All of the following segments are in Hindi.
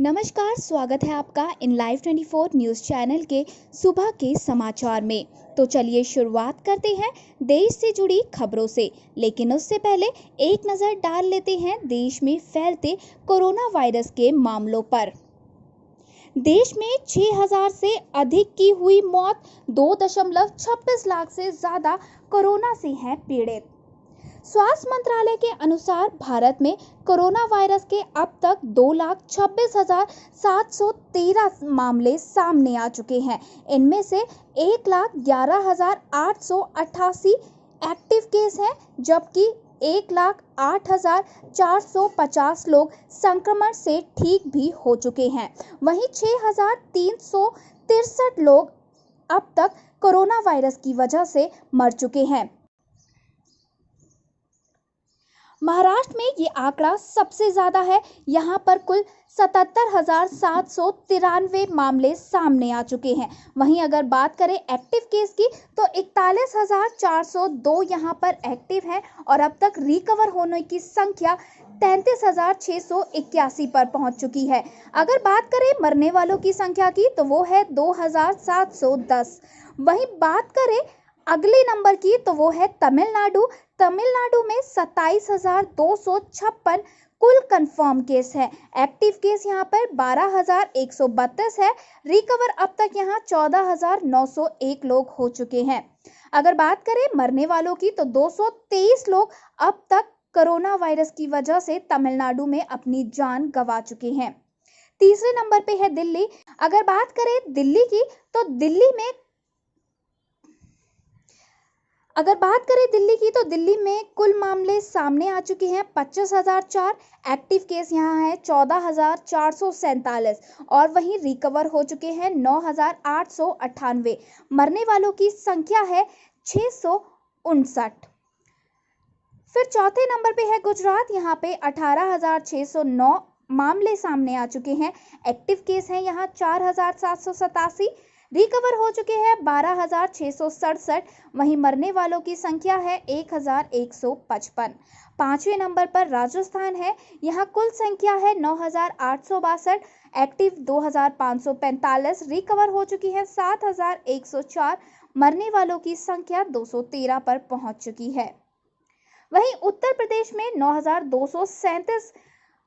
नमस्कार, स्वागत है आपका इन लाइव 24 न्यूज़ चैनल के सुबह के समाचार में। तो चलिए शुरुआत करते हैं देश से जुड़ी खबरों से, लेकिन उससे पहले एक नज़र डाल लेते हैं देश में फैलते कोरोना वायरस के मामलों पर। देश में 6,000 से अधिक की हुई मौत, 2.26 लाख से ज़्यादा कोरोना से हैं पीड़ित। स्वास्थ्य मंत्रालय के अनुसार भारत में कोरोना वायरस के अब तक 2,26,713 मामले सामने आ चुके हैं। इनमें से 1,11,888 एक्टिव केस हैं, जबकि 1,08,450 लोग संक्रमण से ठीक भी हो चुके हैं। वहीं 6,363 लोग अब तक कोरोना वायरस की वजह से मर चुके हैं। महाराष्ट्र में ये आंकड़ा सबसे ज़्यादा है। यहाँ पर कुल 77,793 मामले सामने आ चुके हैं। वहीं अगर बात करें एक्टिव केस की तो 41,402 यहाँ पर एक्टिव हैं और अब तक रिकवर होने की संख्या 33,681 पर पहुंच चुकी है। अगर बात करें मरने वालों की संख्या की तो वो है 2,710। वहीं बात करें अगले नंबर की तो वो है तमिलनाडु में 27,256 कुल कंफर्म केस है। एक्टिव केस यहाँ पर 12,132 है। रिकवर अब तक यहाँ 14,901 लोग हो चुके हैं। अगर बात करें मरने वालों की तो 223 लोग अब तक कोरोना वायरस की वजह से तमिलनाडु में अपनी जान गंवा चुके हैं। तीसरे नंबर पे है दिल्ली। अगर बात करें दिल्ली की तो दिल्ली में कुल मामले सामने आ चुके हैं 25,004। एक्टिव केस यहाँ है 14,447 और वहीं रिकवर हो चुके हैं 9,898। मरने वालों की संख्या है 659। फिर चौथे नंबर पे है गुजरात। यहाँ पे 18,609 मामले सामने आ चुके हैं। एक्टिव केस हैं यहाँ 4,787। रिकवर हो चुके हैं 12,667। वहीं मरने वालों की संख्या है 1,155। पांचवें नंबर पर राजस्थान है। यहाँ कुल संख्या है 9,862। एक्टिव 2,545। रिकवर हो चुकी है 7,104। मरने वालों की संख्या 213 पर पहुंच चुकी है। वहीं उत्तर प्रदेश में 9,237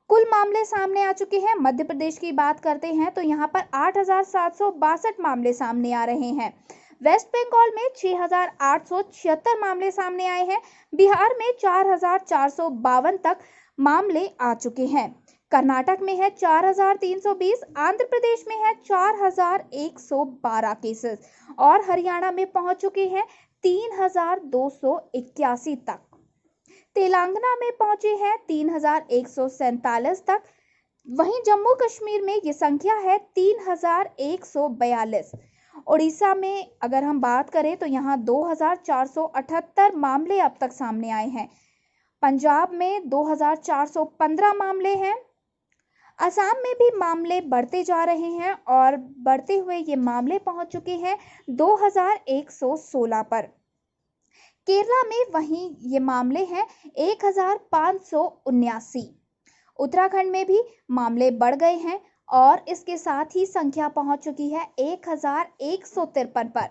कुल मामले सामने आ चुके हैं। मध्य प्रदेश की बात करते हैं तो यहाँ पर 8,762 मामले सामने आ रहे हैं। वेस्ट बंगाल में 6,876 मामले सामने आए हैं। बिहार में 4,452 तक मामले आ चुके हैं। कर्नाटक में है 4,320। आंध्र प्रदेश में है 4,112 केसेस और हरियाणा में पहुंच चुके हैं 3,281 तक। तेलंगाना में पहुंचे हैं 3,147 तक। वहीं जम्मू कश्मीर में ये संख्या है 3,142। उड़ीसा में अगर हम बात करें तो यहाँ 2,478 मामले अब तक सामने आए हैं। पंजाब में 2,415 मामले हैं। असम में भी मामले बढ़ते जा रहे हैं और बढ़ते हुए ये मामले पहुंच चुके हैं 2,116 पर। केरला में वहीं ये मामले हैं 1,579। उत्तराखंड में भी मामले बढ़ गए हैं और इसके साथ ही संख्या पहुंच चुकी है 1,153 पर।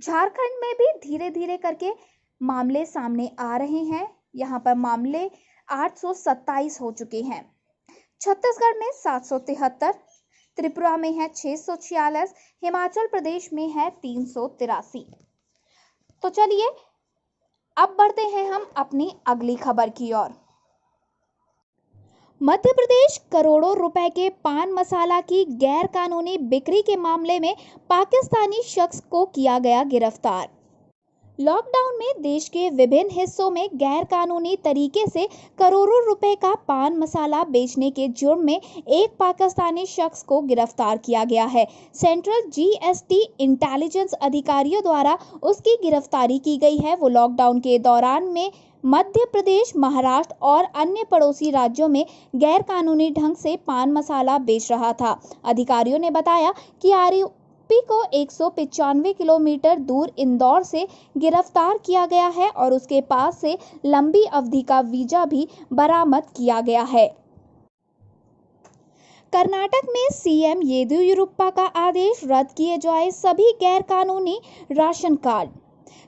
झारखंड में भी धीरे धीरे करके मामले सामने आ रहे हैं। यहाँ पर मामले 827 हो चुके हैं। छत्तीसगढ़ में 773, त्रिपुरा में है 646, हिमाचल प्रदेश में है 383। तो चलिए अब बढ़ते हैं हम अपनी अगली खबर की ओर। मध्य प्रदेश करोड़ों रुपए के पान मसाला की गैर कानूनी बिक्री के मामले में पाकिस्तानी शख्स को किया गया गिरफ्तार। लॉकडाउन में देश के विभिन्न हिस्सों में गैर कानूनी तरीके से करोड़ों रुपए का पान मसाला बेचने के जुर्म में एक पाकिस्तानी शख्स को गिरफ्तार किया गया है। सेंट्रल जीएसटी इंटेलिजेंस अधिकारियों द्वारा उसकी गिरफ्तारी की गई है। वो लॉकडाउन के दौरान में मध्य प्रदेश, महाराष्ट्र और अन्य पड़ोसी राज्यों में गैर कानूनी ढंग से पान मसाला बेच रहा था। अधिकारियों ने बताया कि आरोपी को 195 किलोमीटर दूर इंदौर से गिरफ्तार किया गया है और उसके पास से लंबी अवधि का वीजा भी बरामद किया गया है। कर्नाटक में सीएम येदियुरप्पा का आदेश, रद्द किए जाए सभी गैरकानूनी राशन कार्ड।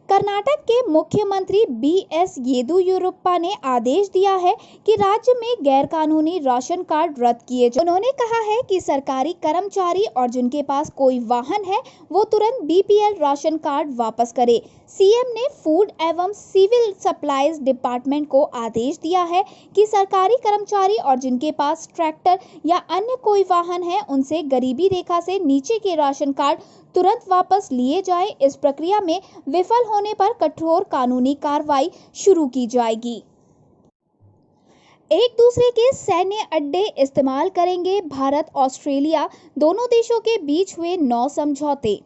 कर्नाटक के मुख्यमंत्री बीएस येदियुरप्पा ने आदेश दिया है कि राज्य में गैरकानूनी राशन कार्ड रद्द किए जाए। उन्होंने कहा है कि सरकारी कर्मचारी और जिनके पास कोई वाहन है वो तुरंत बीपीएल राशन कार्ड वापस करे। सीएम ने फूड एवं सिविल सप्लाईज डिपार्टमेंट को आदेश दिया है कि सरकारी कर्मचारी और जिनके पास ट्रैक्टर या अन्य कोई वाहन है उनसे गरीबी रेखा से नीचे के राशन कार्ड तुरंत वापस लिए जाए। इस प्रक्रिया में विफल होने पर कठोर कानूनी कार्रवाई शुरू की जाएगी। एक दूसरे के सैन्य अड्डे इस्तेमाल करेंगे भारत ऑस्ट्रेलिया, दोनों देशों के बीच हुए 9 समझौते।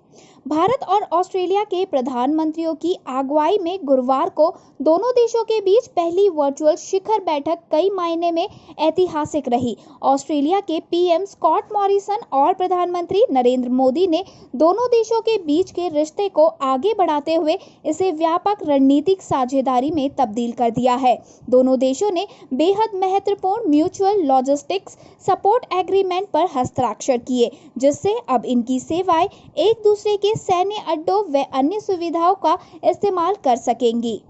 भारत और ऑस्ट्रेलिया के प्रधानमंत्रियों की अगुवाई में गुरुवार को दोनों देशों के बीच पहली वर्चुअल शिखर बैठक कई मायने में ऐतिहासिक रही। ऑस्ट्रेलिया के पीएम स्कॉट मॉरिसन और प्रधानमंत्री नरेंद्र मोदी ने दोनों देशों के बीच के रिश्ते को आगे बढ़ाते हुए इसे व्यापक रणनीतिक साझेदारी में तब्दील कर दिया है। दोनों देशों ने बेहद महत्वपूर्ण म्यूचुअल लॉजिस्टिक्स सपोर्ट एग्रीमेंट पर हस्ताक्षर किए, जिससे अब इनकी सेवाएं एक दूसरे के सैन्य अड्डों व अन्य सुविधाओं का इस्तेमाल कर सकेंगी।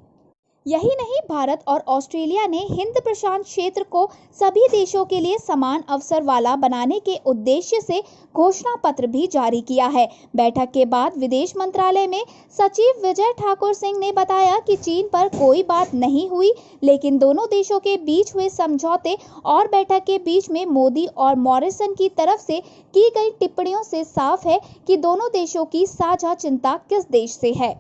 यही नहीं, भारत और ऑस्ट्रेलिया ने हिंद प्रशांत क्षेत्र को सभी देशों के लिए समान अवसर वाला बनाने के उद्देश्य से घोषणा पत्र भी जारी किया है। बैठक के बाद विदेश मंत्रालय में सचिव विजय ठाकुर सिंह ने बताया कि चीन पर कोई बात नहीं हुई, लेकिन दोनों देशों के बीच हुए समझौते और बैठक के बीच में मोदी और मॉरिसन की तरफ से की गई टिप्पणियों से साफ है कि दोनों देशों की साझा चिंता किस देश से है।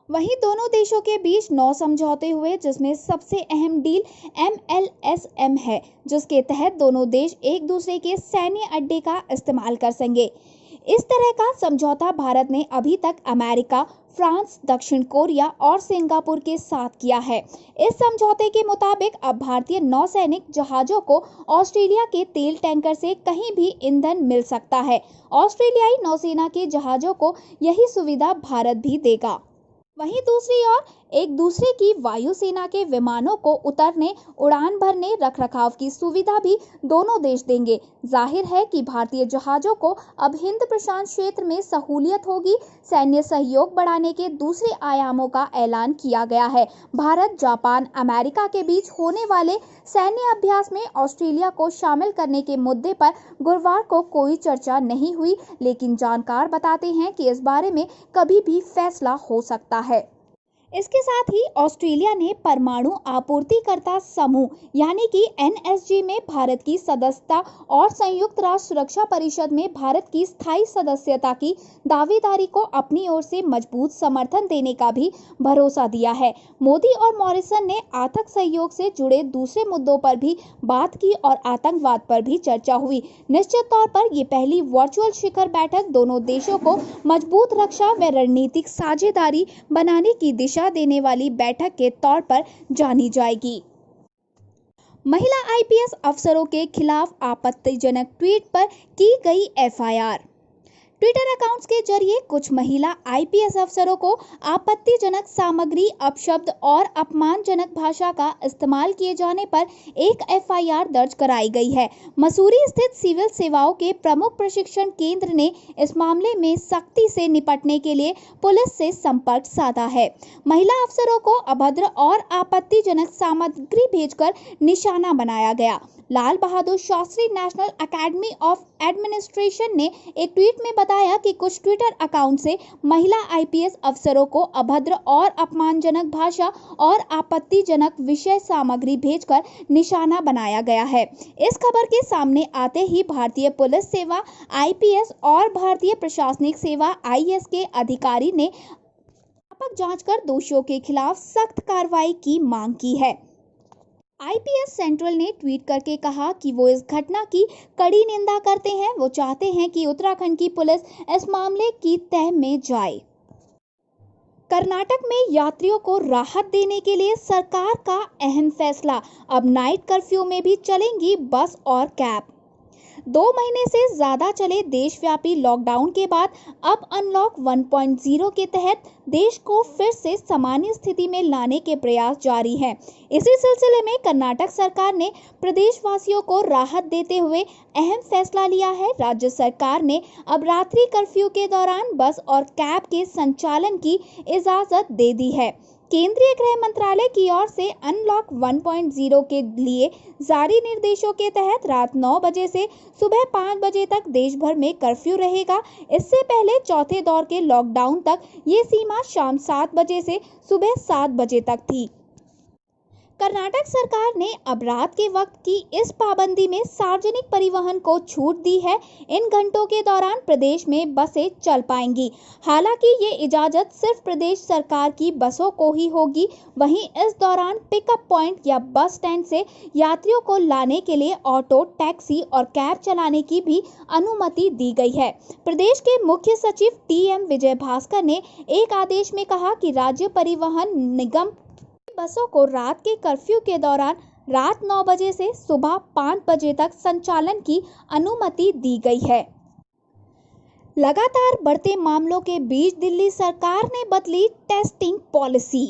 वहीं दोनों देशों के बीच 9 समझौते हुए, जिसमें सबसे अहम डील MLSM है, जिसके तहत दोनों देश एक दूसरे के सैन्य अड्डे का इस्तेमाल कर सकेंगे। इस तरह का समझौता भारत ने अभी तक अमेरिका, फ्रांस, दक्षिण कोरिया और सिंगापुर के साथ किया है। इस समझौते के मुताबिक अब भारतीय नौसैनिक जहाजों को ऑस्ट्रेलिया के तेल टैंकर से कहीं भी ईंधन मिल सकता है। ऑस्ट्रेलियाई नौसेना के जहाजों को यही सुविधा भारत भी देगा। वहीं दूसरी ओर एक दूसरे की वायुसेना के विमानों को उतरने, उड़ान भरने, रखरखाव की सुविधा भी दोनों देश देंगे। जाहिर है कि भारतीय जहाजों को अब हिंद प्रशांत क्षेत्र में सहूलियत होगी। सैन्य सहयोग बढ़ाने के दूसरे आयामों का ऐलान किया गया है। भारत, जापान, अमेरिका के बीच होने वाले सैन्य अभ्यास में ऑस्ट्रेलिया को शामिल करने के मुद्दे पर गुरुवार को कोई चर्चा नहीं हुई, लेकिन जानकार बताते हैं कि इस बारे में कभी भी फैसला हो सकता है। इसके साथ ही ऑस्ट्रेलिया ने परमाणु आपूर्तिकर्ता समूह यानी कि NSG में भारत की सदस्यता और संयुक्त राष्ट्र सुरक्षा परिषद में भारत की स्थायी सदस्यता की दावेदारी को अपनी ओर से मजबूत समर्थन देने का भी भरोसा दिया है। मोदी और मॉरिसन ने आर्थिक सहयोग से जुड़े दूसरे मुद्दों पर भी बात की और आतंकवाद पर भी चर्चा हुई। निश्चित तौर पर ये पहली वर्चुअल शिखर बैठक दोनों देशों को मजबूत रक्षा व रणनीतिक साझेदारी बनाने की दिशा देने वाली बैठक के तौर पर जानी जाएगी। महिला आईपीएस अफसरों के खिलाफ आपत्तिजनक ट्वीट पर की गई एफआईआर। ट्विटर अकाउंट्स के जरिए कुछ महिला आईपीएस अफसरों को आपत्तिजनक सामग्री, अपशब्द और अपमानजनक भाषा का इस्तेमाल किए जाने पर एक एफआईआर दर्ज कराई गई है। मसूरी स्थित सिविल सेवाओं के प्रमुख प्रशिक्षण केंद्र ने इस मामले में सख्ती से निपटने के लिए पुलिस से संपर्क साधा है। महिला अफसरों को अभद्र और आपत्तिजनक सामग्री भेजकर निशाना बनाया गया। Lal Bahadur Shastri national academy of administration ने एक ट्वीट में बताया कि कुछ ट्विटर अकाउंट से महिला आईपीएस अफसरों को अभद्र और अपमानजनक भाषा और आपत्तिजनक विषय सामग्री भेजकर निशाना बनाया गया है। इस खबर के सामने आते ही भारतीय पुलिस सेवा आईपीएस और भारतीय प्रशासनिक सेवा आईएएस के अधिकारी ने व्यापक जांच कर दोषियों के खिलाफ सख्त कार्रवाई की मांग की है। आईपीएस सेंट्रल ने ट्वीट करके कहा कि वो इस घटना की कड़ी निंदा करते हैं। वो चाहते हैं कि उत्तराखंड की पुलिस इस मामले की तह में जाए। कर्नाटक में यात्रियों को राहत देने के लिए सरकार का अहम फैसला, अब नाइट कर्फ्यू में भी चलेंगी बस और कैब। 2 महीने से ज्यादा चले देशव्यापी लॉकडाउन के बाद अब अनलॉक 1.0 के तहत देश को फिर से सामान्य स्थिति में लाने के प्रयास जारी हैं। इसी सिलसिले में कर्नाटक सरकार ने प्रदेशवासियों को राहत देते हुए अहम फैसला लिया है। राज्य सरकार ने अब रात्रि कर्फ्यू के दौरान बस और कैब के संचालन की इजाजत दे दी है। केंद्रीय गृह मंत्रालय की ओर से अनलॉक 1.0 के लिए जारी निर्देशों के तहत रात 9 बजे से सुबह 5 बजे तक देश भर में कर्फ्यू रहेगा। इससे पहले चौथे दौर के लॉकडाउन तक ये सीमा शाम 7 बजे से सुबह 7 बजे तक थी। कर्नाटक सरकार ने अब रात के वक्त की इस पाबंदी में सार्वजनिक परिवहन को छूट दी है। इन घंटों के दौरान प्रदेश में बसें चल पाएंगी। हालांकि ये इजाजत सिर्फ प्रदेश सरकार की बसों को ही होगी। वहीं इस दौरान पिकअप पॉइंट या बस स्टैंड से यात्रियों को लाने के लिए ऑटो, टैक्सी और कैब चलाने की भी अनुमति दी गई है। प्रदेश के मुख्य सचिव TM विजय भास्कर ने एक आदेश में कहा कि राज्य परिवहन निगम बसों को रात के कर्फ्यू के दौरान रात 9 बजे से सुबह 5 बजे तक संचालन की अनुमति दी गई है। लगातार बढ़ते मामलों के बीच दिल्ली सरकार ने बदली टेस्टिंग पॉलिसी।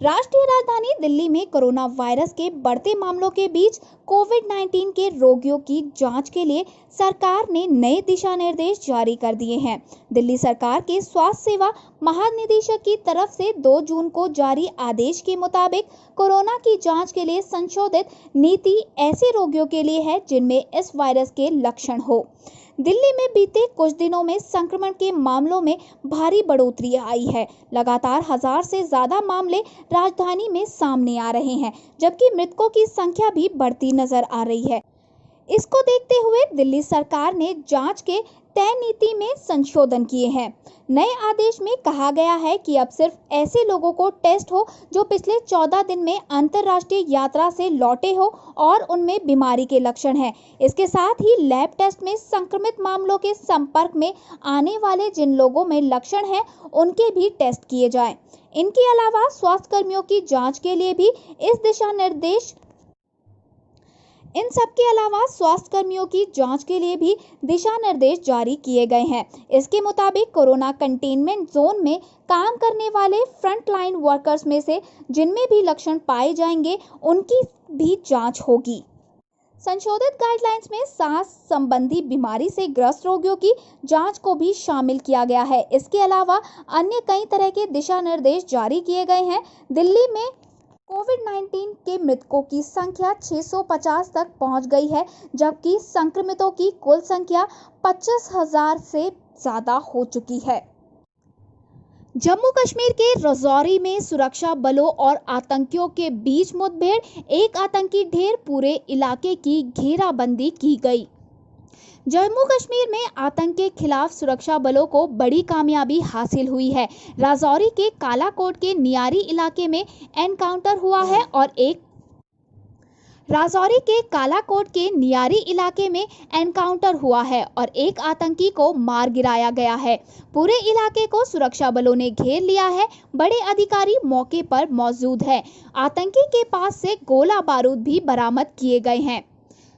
राष्ट्रीय राजधानी दिल्ली में कोरोना वायरस के बढ़ते मामलों के बीच कोविड-19 के रोगियों की जांच के लिए सरकार ने नए दिशा निर्देश जारी कर दिए हैं। दिल्ली सरकार के स्वास्थ्य सेवा महानिदेशक की तरफ से 2 जून को जारी आदेश के मुताबिक कोरोना की जांच के लिए संशोधित नीति ऐसे रोगियों के लिए है जिनमें इस वायरस के लक्षण हो। दिल्ली में बीते कुछ दिनों में संक्रमण के मामलों में भारी बढ़ोतरी आई है। लगातार 1000 से ज्यादा मामले राजधानी में सामने आ रहे हैं, जबकि मृतकों की संख्या भी बढ़ती नजर आ रही है। इसको देखते हुए दिल्ली सरकार ने जांच के तय नीति में संशोधन किए हैं। नए आदेश में कहा गया है कि अब सिर्फ ऐसे लोगों को टेस्ट हो जो पिछले 14 दिन में अंतर्राष्ट्रीय यात्रा से लौटे हो और उनमें बीमारी के लक्षण हैं। इसके साथ ही लैब टेस्ट में संक्रमित मामलों के संपर्क में आने वाले जिन लोगों में लक्षण हैं, उनके भी टेस्ट किए जाएं। इनके अलावा स्वास्थ्य कर्मियों की जांच के लिए भी इन सब के अलावा स्वास्थ्य कर्मियों की जांच के लिए भी दिशा निर्देश जारी किए गए हैं। इसके मुताबिक कोरोना कंटेनमेंट जोन में काम करने वाले फ्रंट लाइन वर्कर्स में से जिनमें भी लक्षण पाए जाएंगे, उनकी भी जांच होगी। संशोधित गाइडलाइंस में सांस संबंधी बीमारी से ग्रस्त रोगियों की जांच को भी शामिल किया गया है। इसके अलावा अन्य कई तरह के दिशा निर्देश जारी किए गए हैं। दिल्ली में कोविड-19 के मृतकों की संख्या 650 तक पहुंच गई है, जबकि संक्रमितों की कुल संख्या 25,000 से ज्यादा हो चुकी है। जम्मू कश्मीर के राजौरी में सुरक्षा बलों और आतंकियों के बीच मुठभेड़, एक आतंकी ढेर, पूरे इलाके की घेराबंदी की गई। जम्मू कश्मीर में आतंक के खिलाफ सुरक्षा बलों को बड़ी कामयाबी हासिल हुई है। राजौरी के कालाकोट के नियारी इलाके में एनकाउंटर हुआ है और एक आतंकी को मार गिराया गया है। पूरे इलाके को सुरक्षा बलों ने घेर लिया है। बड़े अधिकारी मौके पर मौजूद हैं। आतंकी के पास से गोला बारूद भी बरामद किए गए हैं।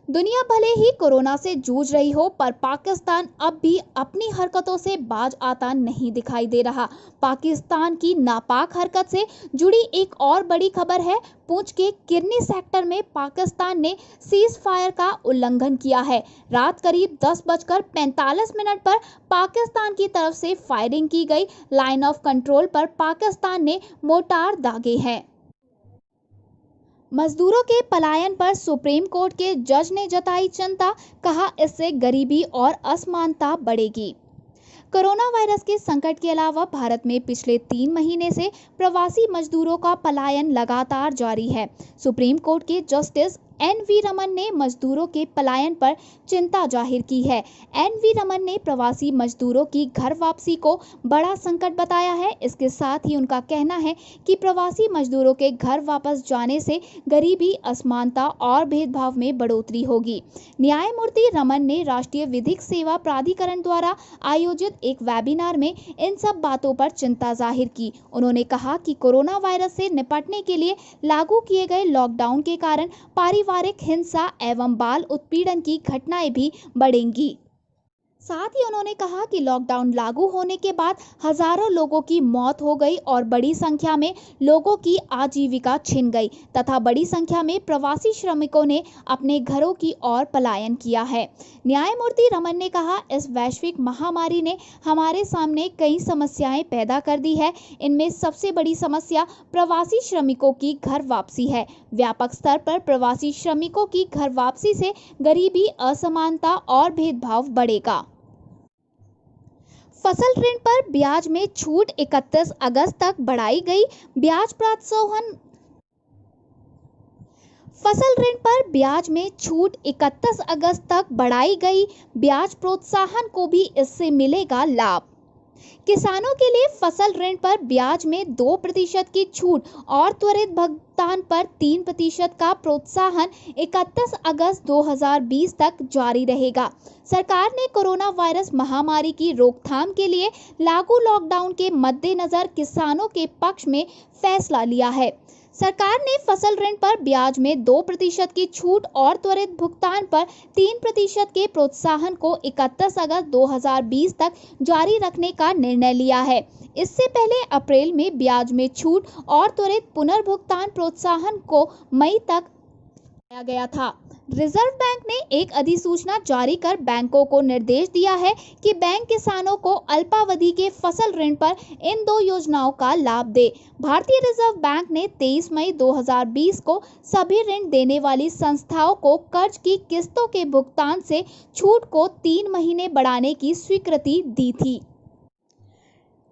दुनिया भले ही कोरोना से जूझ रही हो, पर पाकिस्तान अब भी अपनी हरकतों से बाज आता नहीं दिखाई दे रहा। पाकिस्तान की नापाक हरकत से जुड़ी एक और बड़ी खबर है। पुंछ के किरनी सेक्टर में पाकिस्तान ने सीज फायर का उल्लंघन किया है। रात करीब 10:45 पर पाकिस्तान की तरफ से फायरिंग की गई। लाइन ऑफ कंट्रोल पर पाकिस्तान ने मोर्टार दागे हैं। मजदूरों के पलायन पर सुप्रीम कोर्ट के जज ने जताई चिंता, कहा इससे गरीबी और असमानता बढ़ेगी। कोरोना वायरस के संकट के अलावा भारत में पिछले 3 महीने से प्रवासी मजदूरों का पलायन लगातार जारी है। सुप्रीम कोर्ट के जस्टिस NV रमन ने मजदूरों के पलायन पर चिंता जाहिर की है। NV रमन ने प्रवासी मजदूरों की घर वापसी को बड़ा संकट बताया है। इसके साथ ही उनका कहना है कि प्रवासी मजदूरों के घर वापस जाने से गरीबी, असमानता और भेदभाव में बढ़ोतरी होगी। न्यायमूर्ति रमन ने राष्ट्रीय विधिक सेवा प्राधिकरण द्वारा आयोजित एक वेबिनार में इन सब बातों पर चिंता जाहिर की। उन्होंने कहा कि कोरोना वायरस से निपटने के लिए लागू किए गए लॉकडाउन के कारण पारिवारिक पारिवारिक हिंसा एवं बाल उत्पीड़न की घटनाएं भी बढ़ेंगी। साथ ही उन्होंने कहा कि लॉकडाउन लागू होने के बाद हजारों लोगों की मौत हो गई और बड़ी संख्या में लोगों की आजीविका छिन गई तथा बड़ी संख्या में प्रवासी श्रमिकों ने अपने घरों की ओर पलायन किया है। न्यायमूर्ति रमन ने कहा, इस वैश्विक महामारी ने हमारे सामने कई समस्याएं पैदा कर दी है। इनमें सबसे बड़ी समस्या प्रवासी श्रमिकों की घर वापसी है। व्यापक स्तर पर प्रवासी श्रमिकों की घर वापसी से गरीबी, असमानता और भेदभाव बढ़ेगा। फसल ऋण पर ब्याज में छूट 31 अगस्त तक बढ़ाई गई। ब्याज प्रोत्साहन फसल ऋण पर ब्याज में छूट 31 अगस्त तक बढ़ाई गई। ब्याज प्रोत्साहन को भी इससे मिलेगा लाभ। किसानों के लिए फसल ऋण पर ब्याज में 2% की छूट और त्वरित भुगतान पर 3% का प्रोत्साहन 31 अगस्त 2020 तक जारी रहेगा। सरकार ने कोरोना वायरस महामारी की रोकथाम के लिए लागू लॉकडाउन के मद्देनजर किसानों के पक्ष में फैसला लिया है। सरकार ने फसल ऋण पर ब्याज में 2% की छूट और त्वरित भुगतान पर 3% के प्रोत्साहन को 31 अगस्त 2020 तक जारी रखने का निर्णय लिया है। इससे पहले अप्रैल में ब्याज में छूट और त्वरित पुनर्भुगतान प्रोत्साहन को मई तक लाया गया था। रिजर्व बैंक ने एक अधिसूचना जारी कर बैंकों को निर्देश दिया है कि बैंक किसानों को अल्पावधि के फसल ऋण पर इन 2 योजनाओं का लाभ दे। भारतीय रिजर्व बैंक ने 23 मई 2020 को सभी ऋण देने वाली संस्थाओं को कर्ज की किस्तों के भुगतान से छूट को 3 महीने बढ़ाने की स्वीकृति दी थी।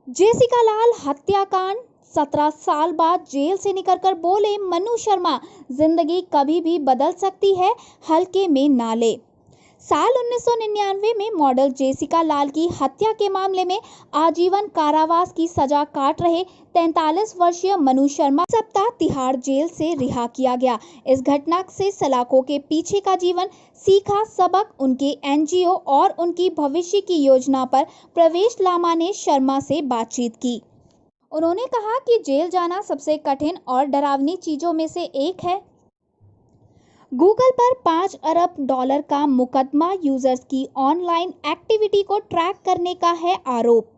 जेसिका लाल हत्याकांड, 17 साल बाद जेल से निकलकर बोले मनु शर्मा, जिंदगी कभी भी बदल सकती है, हल्के में ना ले। साल 1999 में मॉडल जेसिका लाल की हत्या के मामले में आजीवन कारावास की सजा काट रहे 43 वर्षीय मनु शर्मा सप्ताह तिहाड़ जेल से रिहा किया गया। इस घटना से सलाखों के पीछे का जीवन, सीखा सबक, उनके एनजीओ और उनकी भविष्य की योजना पर प्रवेश लामा ने शर्मा से बातचीत की। उन्होंने कहा कि जेल जाना सबसे कठिन और डरावनी चीजों में से एक है। गूगल पर $5 अरब का मुकदमा, यूजर्स की ऑनलाइन एक्टिविटी को ट्रैक करने का है आरोप।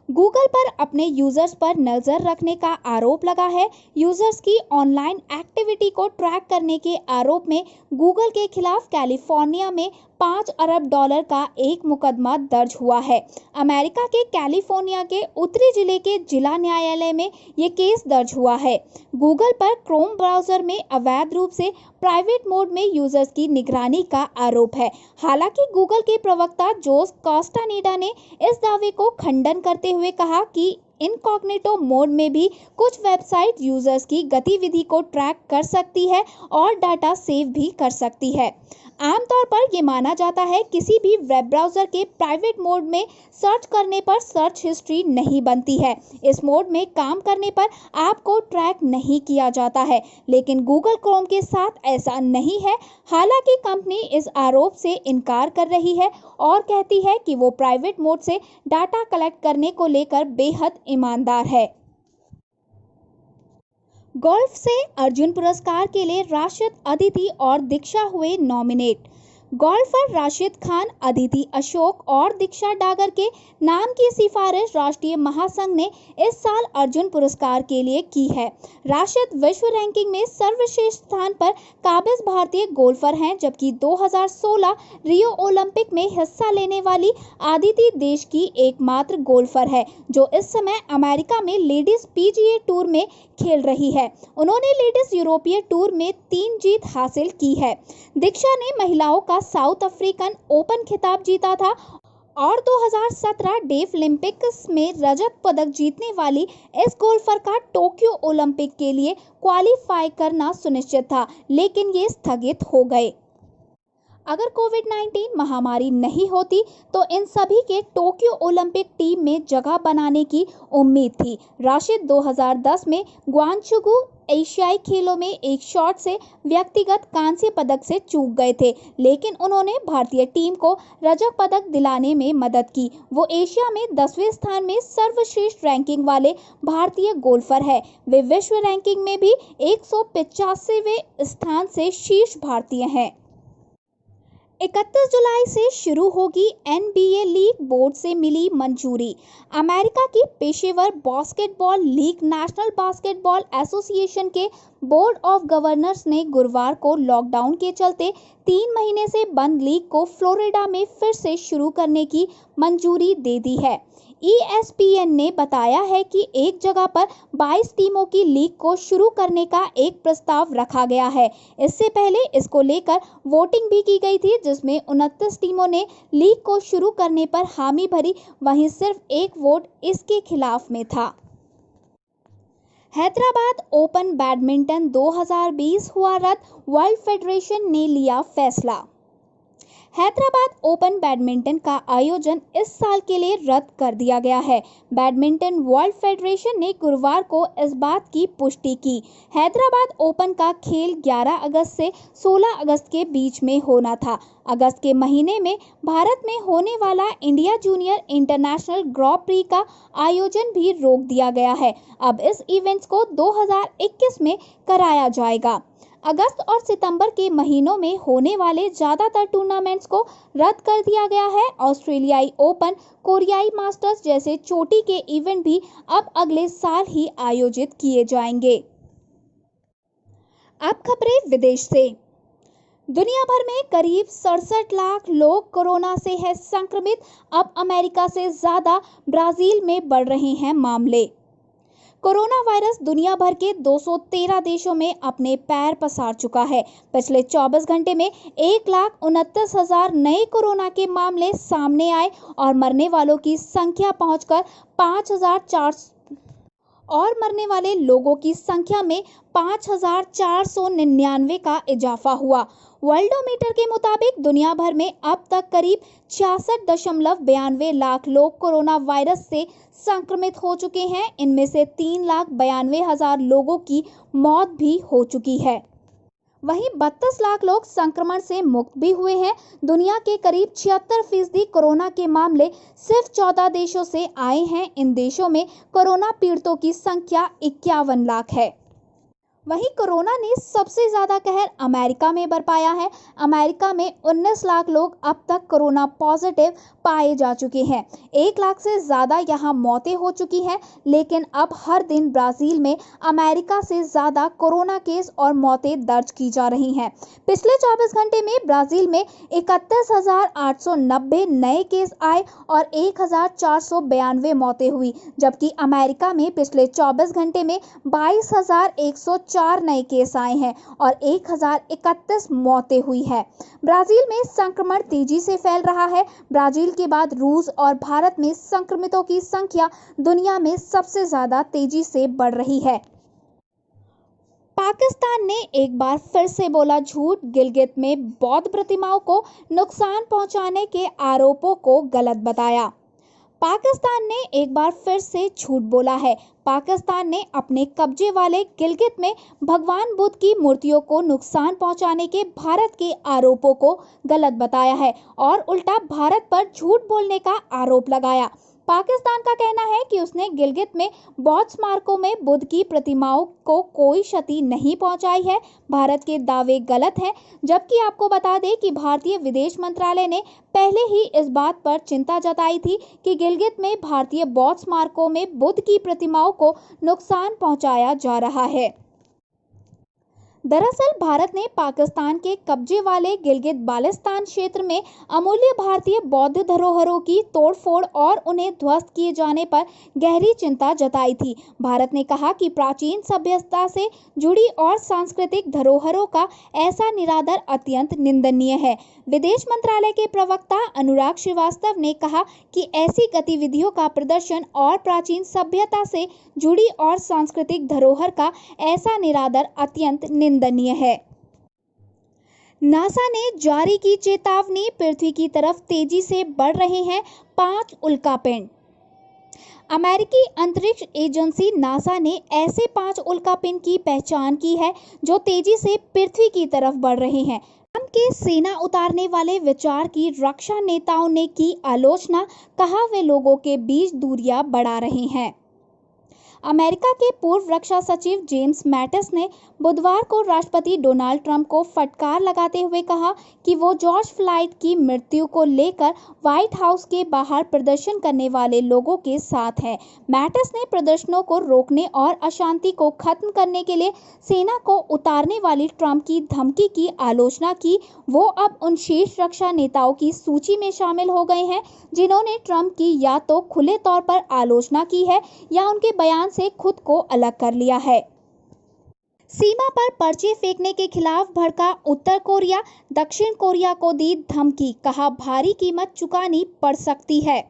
गूगल पर अपने यूजर्स पर नजर रखने का आरोप लगा है। यूजर्स की ऑनलाइन एक्टिविटी को ट्रैक करने के आरोप में गूगल के खिलाफ कैलिफोर्निया में $5 अरब का एक मुकदमा दर्ज हुआ है। अमेरिका के कैलिफोर्निया के उत्तरी जिले के जिला न्यायालय में ये केस दर्ज हुआ है। गूगल पर क्रोम ब्राउजर में अवैध रूप से प्राइवेट मोड में यूजर्स की निगरानी का आरोप है। हालांकि गूगल के प्रवक्ता जोस कास्टानेडा ने इस दावे को खंडन करते हुए कहा कि इनकॉग्निटो मोड में भी कुछ वेबसाइट यूजर्स की गतिविधि को ट्रैक कर सकती है और डाटा सेव भी कर सकती है। आमतौर पर यह माना जाता है किसी भी वेब ब्राउजर के प्राइवेट मोड में सर्च करने पर सर्च हिस्ट्री नहीं बनती है। इस मोड में काम करने पर आपको ट्रैक नहीं किया जाता है, लेकिन गूगल क्रोम के साथ ऐसा नहीं है। हालांकि कंपनी इस आरोप से इनकार कर रही है और कहती है कि वो प्राइवेट मोड से डाटा कलेक्ट करने को लेकर बेहद ईमानदार है। गोल्फ से अर्जुन पुरस्कार के लिए राशिद, अदिति और दीक्षा हुए नॉमिनेट। गोल्फर राशिद खान, अदिति अशोक और दीक्षा डागर के नाम की सिफारिश राष्ट्रीय महासंघ ने इस साल अर्जुन पुरस्कार के लिए की है। राशिद विश्व रैंकिंग में सर्वश्रेष्ठ स्थान पर काबिज भारतीय गोल्फर हैं, जबकि 2016 रियो ओलंपिक में हिस्सा लेने वाली अदिति देश की एकमात्र गोल्फर है जो इस समय अमेरिका में लेडीज पीजीए टूर में खेल रही है। उन्होंने लेडीज यूरोपीय टूर में 3 जीत हासिल की है। दीक्षा ने महिलाओं का साउथ अफ्रीकन ओपन खिताब जीता था और 2017 डेफ ओलंपिक्स में रजत पदक जीतने वाली इस गोल्फर का टोक्यो ओलंपिक के लिए क्वालिफाई करना सुनिश्चित था, लेकिन ये स्थगित हो गए। अगर कोविड-19 महामारी नहीं होती तो इन सभी के टोक्यो ओलंपिक टीम में जगह बनाने की उम्मीद थी। राशिद 2010 में ग्वांगचुगु एशियाई खेलों में एक शॉट से व्यक्तिगत कांस्य पदक से चूक गए थे, लेकिन उन्होंने भारतीय टीम को रजत पदक दिलाने में मदद की। वो एशिया में 10वें स्थान में सर्वश्रेष्ठ रैंकिंग वाले भारतीय गोल्फर है। वे विश्व रैंकिंग में भी 185वें स्थान से शीर्ष भारतीय हैं। 31 जुलाई से शुरू होगी NBA लीग, बोर्ड से मिली मंजूरी। अमेरिका की पेशेवर basketball league national basketball association के बोर्ड ऑफ गवर्नर्स ने गुरुवार को लॉकडाउन के चलते 3 महीने से बंद लीग को फ्लोरिडा में फिर से शुरू करने की मंजूरी दे दी है। ESPN ने बताया है कि एक जगह पर 22 टीमों की लीग को शुरू करने का एक प्रस्ताव रखा गया है। इससे पहले इसको लेकर वोटिंग भी की गई थी, जिसमें 29 टीमों ने लीग को शुरू करने पर हामी भरी, वहीं सिर्फ एक वोट इसके खिलाफ में था। हैदराबाद ओपन बैडमिंटन 2020 हुआ रद्द, वर्ल्ड फेडरेशन ने लिया फैसला। हैदराबाद ओपन बैडमिंटन का आयोजन इस साल के लिए रद्द कर दिया गया है। बैडमिंटन वर्ल्ड फेडरेशन ने गुरुवार को इस बात की पुष्टि की। हैदराबाद ओपन का खेल 11 अगस्त से 16 अगस्त के बीच में होना था। अगस्त के महीने में भारत में होने वाला India junior international grand pre का आयोजन भी रोक दिया गया है। अब इस इवेंट्स को 2021 में कराया जाएगा। अगस्त और सितंबर के महीनों में होने वाले ज़्यादातर टूर्नामेंट्स को रद्द कर दिया गया है। ऑस्ट्रेलियाई ओपन, कोरियाई मास्टर्स जैसे चोटी के इवेंट भी अब अगले साल ही आयोजित किए जाएंगे। अब खबरें विदेश से। दुनिया भर में करीब 67 लाख लोग कोरोना से है संक्रमित। अब अमेरिका से ज़्यादा ब्राज़ील में बढ़ रहे हैं मामले। कोरोना वायरस दुनिया भर के 213 देशों में अपने पैर पसार चुका है। पिछले 24 घंटे में 1,29,000 नए कोरोना के मामले सामने आए और मरने वालों की संख्या पहुंचकर 5,400 और मरने वाले लोगों की संख्या में 5,499 का इजाफा हुआ। वर्ल्डोमीटर के मुताबिक दुनिया भर में अब तक करीब 66.92 लाख लोग कोरोना वायरस से संक्रमित हो चुके हैं। इनमें से 3,92,000 लोगों की मौत भी हो चुकी है। वहीं 32 लाख लोग संक्रमण से मुक्त भी हुए हैं। दुनिया के करीब 76% कोरोना के मामले सिर्फ 14 देशों से आए हैं। इन देशों में कोरोना पीड़ितों की संख्या 51 लाख है। वहीं कोरोना ने सबसे ज़्यादा कहर अमेरिका में बरपाया है। अमेरिका में 19 लाख लोग अब तक कोरोना पॉजिटिव पाए जा चुके हैं। 1 लाख से ज़्यादा यहां मौतें हो चुकी हैं, लेकिन अब हर दिन ब्राज़ील में अमेरिका से ज़्यादा कोरोना केस और मौतें दर्ज की जा रही हैं। पिछले 24 घंटे में ब्राज़ील में 31,890 नए केस आए और 1,492 मौतें हुई, जबकि अमेरिका में पिछले 24 घंटे में 22,104 नए केस आए हैं और 1,031 मौतें हुई है। ब्राज़ील में संक्रमण तेजी से फैल रहा है। ब्राज़ील के बाद रूस और भारत में संक्रमितों की संख्या दुनिया में सबसे ज़्यादा तेजी से बढ़ रही है। पाकिस्तान ने एक बार फिर से बोला झूठ। गिलगित में बौद्ध प्रतिमाओं को नुकसान पहुंचाने के आरोपों को गलत बताया। पाकिस्तान ने एक बार फिर से झूठ बोला है। पाकिस्तान ने अपने कब्जे वाले गिलगित में भगवान बुद्ध की मूर्तियों को नुकसान पहुंचाने के भारत के आरोपों को गलत बताया है और उल्टा भारत पर झूठ बोलने का आरोप लगाया। पाकिस्तान का कहना है कि उसने गिलगित में बौद्ध स्मारकों में बुद्ध की प्रतिमाओं को कोई क्षति नहीं पहुंचाई है। भारत के दावे गलत हैं, जबकि आपको बता दें कि भारतीय विदेश मंत्रालय ने पहले ही इस बात पर चिंता जताई थी कि गिलगित में भारतीय बौद्ध स्मारकों में बुद्ध की प्रतिमाओं को नुकसान पहुंचाया जा रहा है। दरअसल भारत ने पाकिस्तान के कब्जे वाले गिलगित बाल्टिस्तान क्षेत्र में अमूल्य भारतीय बौद्ध धरोहरों की तोड़फोड़ और उन्हें ध्वस्त किए जाने पर गहरी चिंता जताई थी। भारत ने कहा कि प्राचीन सभ्यता से जुड़ी और सांस्कृतिक धरोहरों का ऐसा निरादर अत्यंत निंदनीय है। विदेश मंत्रालय के प्रवक्ता अनुराग श्रीवास्तव ने कहा कि ऐसी गतिविधियों का प्रदर्शन और प्राचीन सभ्यता से जुड़ी और सांस्कृतिक धरोहर का ऐसा निरादर अत्यंत निंदनीय है। नासा ने जारी की चेतावनी, पृथ्वी की तरफ तेजी से बढ़ रहे हैं 5 उल्कापिंड। अमेरिकी अंतरिक्ष एजेंसी नासा ने ऐसे 5 उल्कापिंड की पहचान की है जो तेजी से पृथ्वी की तरफ बढ़ रहे हैं। ट्रंप के सेना उतारने वाले विचार की रक्षा नेताओं ने की आलोचना, कहा वे लोगों के बीच दूरियां बढ़ा रहे हैं। अमेरिका के पूर्व रक्षा सचिव जेम्स मैटिस ने बुधवार को राष्ट्रपति डोनाल्ड ट्रंप को फटकार लगाते हुए कहा कि वो जॉर्ज फ्लॉयड की मृत्यु को लेकर व्हाइट हाउस के बाहर प्रदर्शन करने वाले लोगों के साथ है। मैटिस ने प्रदर्शनों को रोकने और अशांति को खत्म करने के लिए सेना को उतारने वाली ट्रंप की धमकी की आलोचना की। वो अब उन शीर्ष रक्षा नेताओं की सूची में शामिल हो गए हैं जिन्होंने ट्रंप की या तो खुले तौर पर आलोचना की है या उनके बयान से खुद को अलग कर लिया है। सीमा पर पर्चे फेंकने के खिलाफ भड़का उत्तर कोरिया, दक्षिण कोरिया को दी धमकी, कहा भारी कीमत चुकानी पड़ सकती है।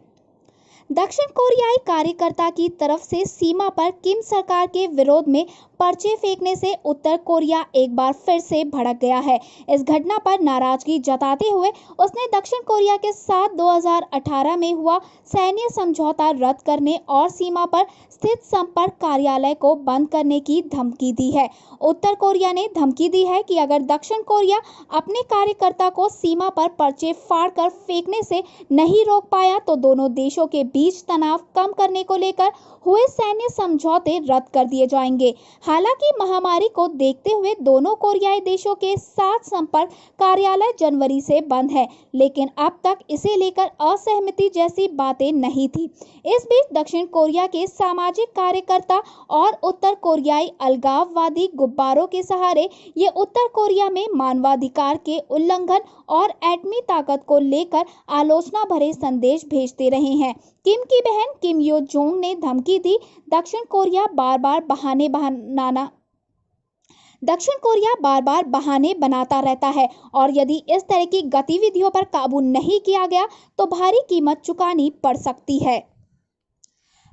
दक्षिण कोरियाई कार्यकर्ता की तरफ से सीमा पर किम सरकार के विरोध में पर्चे फेंकने से उत्तर कोरिया एक बार फिर से भड़क गया है। इस घटना पर नाराजगी जताते हुए उसने दक्षिण कोरिया के साथ 2018 में हुआ सैन्य समझौता रद्द करने और सीमा पर स्थित संपर्क कार्यालय को बंद करने की धमकी दी है। उत्तर कोरिया ने धमकी दी है कि अगर दक्षिण कोरिया अपने कार्यकर्ता को सीमा पर पर्चे फाड़कर फेंकने से नहीं रोक पाया तो दोनों देशों के बीच तनाव कम करने को लेकर हुए सैन्य समझौते रद्द कर दिए जाएंगे। हालांकि महामारी को देखते हुए दोनों कोरियाई देशों के साथ संपर्क कार्यालय जनवरी से बंद है, लेकिन अब तक इसे लेकर असहमति जैसी बातें नहीं थी। इस बीच दक्षिण कोरिया के सामाजिक कार्यकर्ता और उत्तर कोरियाई अलगाववादी गुब्बारों के सहारे ये उत्तर कोरिया में मानवाधिकार के उल्लंघन और एटमी ताकत को लेकर आलोचना भरे संदेश भेजते रहे हैं। किम की बहन किम यो जोंग ने धमकी दी, दक्षिण कोरिया बार बार बहाने बनाता रहता है और यदि इस तरह की गतिविधियों पर काबू नहीं किया गया तो भारी कीमत चुकानी पड़ सकती है।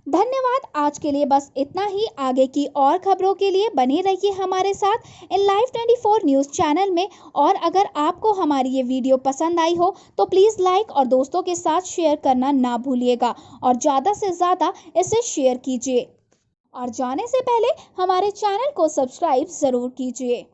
धन्यवाद। आज के लिए बस इतना ही। आगे की और खबरों के लिए बने रहिए हमारे साथ इन लाइव 24 न्यूज़ चैनल में। और अगर आपको हमारी ये वीडियो पसंद आई हो तो प्लीज़ लाइक और दोस्तों के साथ शेयर करना ना भूलिएगा और ज़्यादा से ज़्यादा इसे शेयर कीजिए और जाने से पहले हमारे चैनल को सब्सक्राइब ज़रूर कीजिए।